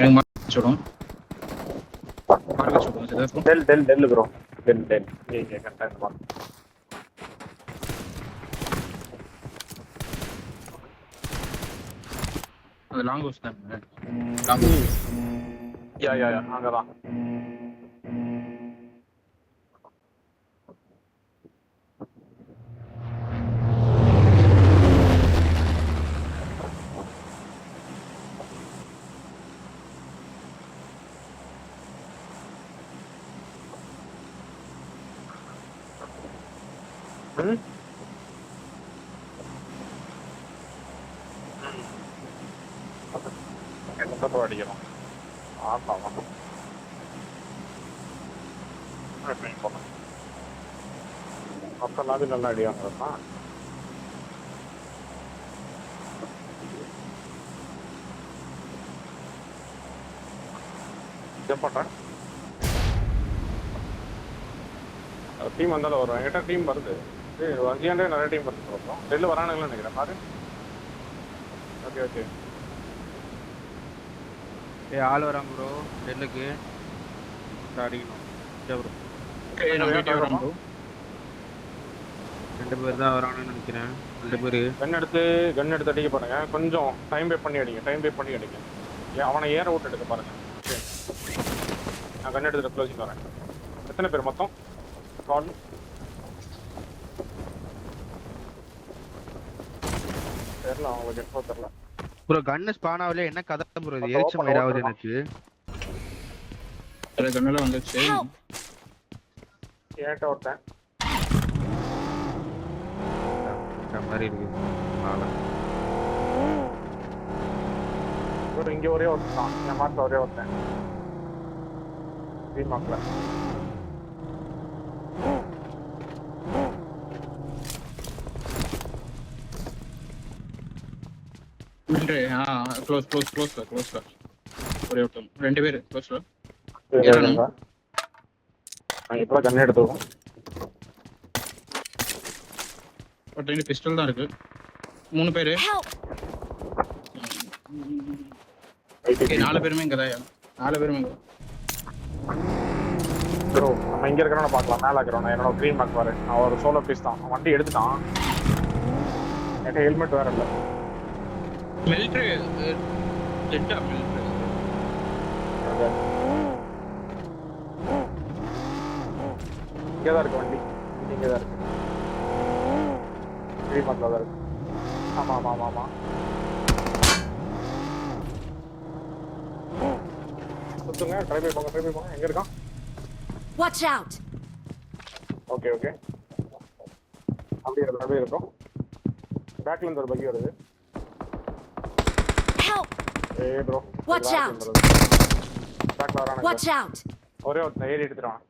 எனக்கு மாச்சோடும் del bro del நீங்க கரெக்டா அது லாங் ஹவுஸ் தான் லாங் ஹவுஸ் யா அங்கதான் அடிக்கிறோம் மொத்தம் நல்லா அடிவாங்க பண்றேன் டீம் வந்தாலும் வரும் என்கிட்ட டீம் வருது வங்கியாண்டே நிறைய டீம் வருது டெல்லு வரானுங்களா நினைக்கிறேன் பாரு ஓகே ஆள் வராங்க ப்ரோ டெல்லுக்கு அடிக்கணும் ப்ரோ 2 பேர் தான் வராங்கன்னு நினைக்கிறேன் 2 பேர் கன் எடுத்து அடிக்க பாருங்க கொஞ்சம் டைம் பே பண்ணி அடிங்க அவனை ஏற விட்டு எடுக்க பாருங்க நான் கன் எடுத்து க்ளோசிங் வரேன் எத்தனை பேர் மொத்தம் கால் தெரியல அவங்களுக்கு எப்போ தெரியல ப்ரோ கன்னு ஸ்பான் ஆகல என்ன கதை ப்ரோ இது எரிச்ச மாதிரி ஆகுது எனக்கு கன்னல வந்துச்சு ஏட்ட ஓட்டேன் மாதிரி இருக்கு ஒரு இங்க ஒரே ஓட்டான் நான் மாத்த ஒரே ஓட்டேன் மக்கள க்ளோஸ் ஒரே ஓட்டம் 2 பேர் க்ளோஸ் இப்போ கன் எடுத்துவோம் பட் பிஸ்டல் தான் இருக்கு 3 பேரு 4 பேருமே இங்கதான் 4 பேருமே இங்க ப்ரோ நம்ம இங்க இருக்கறவன பார்க்கலாம் மேல இருக்கறவன என்னோட கிரீன் மார்க் பாரு அவன் ஒரு சோலோ பீஸ் தான் வண்டி எடுத்துட்டான் என்கிட்ட ஹெல்மெட் வேற இல்ல மிலிட்டரி ஜெட்டா மிலிட்டரி இங்கதான் இருக்கு வண்டி இங்கதான் இருக்கு கிரீன் மார்க்ல தான் இருக்கு ஆமா சுத்துங்க ட்ரை போங்க எங்க இருக்கான் Watch out. ஓகே அப்படியே இருக்கும் பேக்ல இருந்து ஒரு பக்கி வருது Help. Bro Watch out. பேக்ல வரானே Watch out. ஒரே ஒரு ஏறி எடுத்துறான்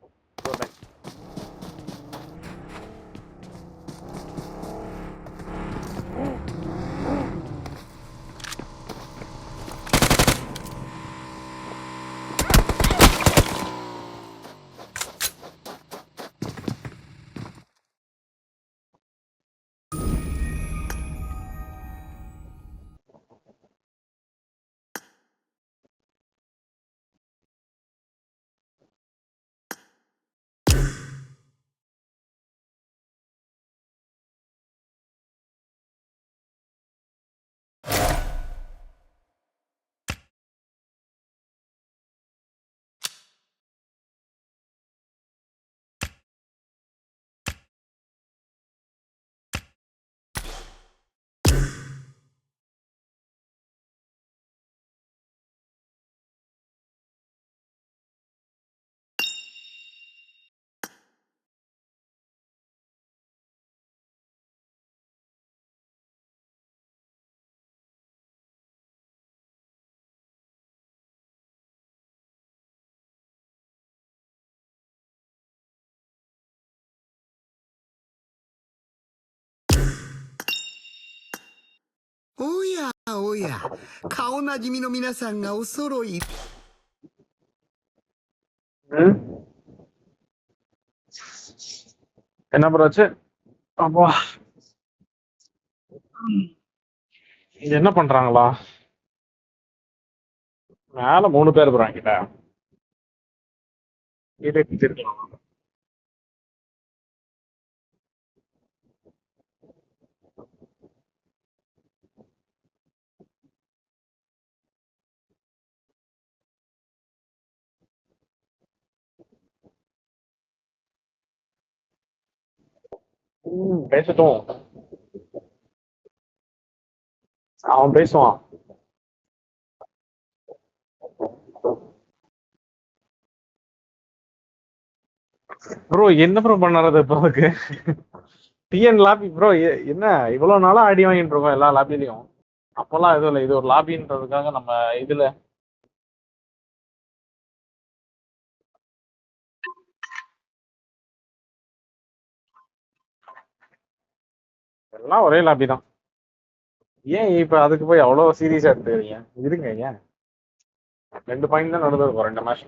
おや、顔なじみの皆さんがお揃い。என்ன ப்ரோச்சு அப்பா இது என்ன பண்றாங்களா மேல 3 பேர் போறாங்க கிட்ட இது இருக்கலாம். பேசட்டும், அவன் பேசுவான். ப்ரோ என்ன ப்ரோ பண்ணறது இப்போ அதுக்கு? டிஎன் லாபி ப்ரோ, என்ன இவ்வளவு நாளா அடி வாங்கிட்டு இருக்கோம் எல்லா லாபிலையும். அப்பெல்லாம் எதுவும் இல்லை, இது ஒரு லாபின்றதுக்காக நம்ம இதுல எல்லாம் ஒரே லாபி தான். ஏன் இப்ப அதுக்கு போய் அவ்வளவு சீரியஸா எடுத்துக்கிறீங்க? இருங்க, ஏன் 2 பாயிண்ட் தான் நடந்தது 2 மேட்ச்.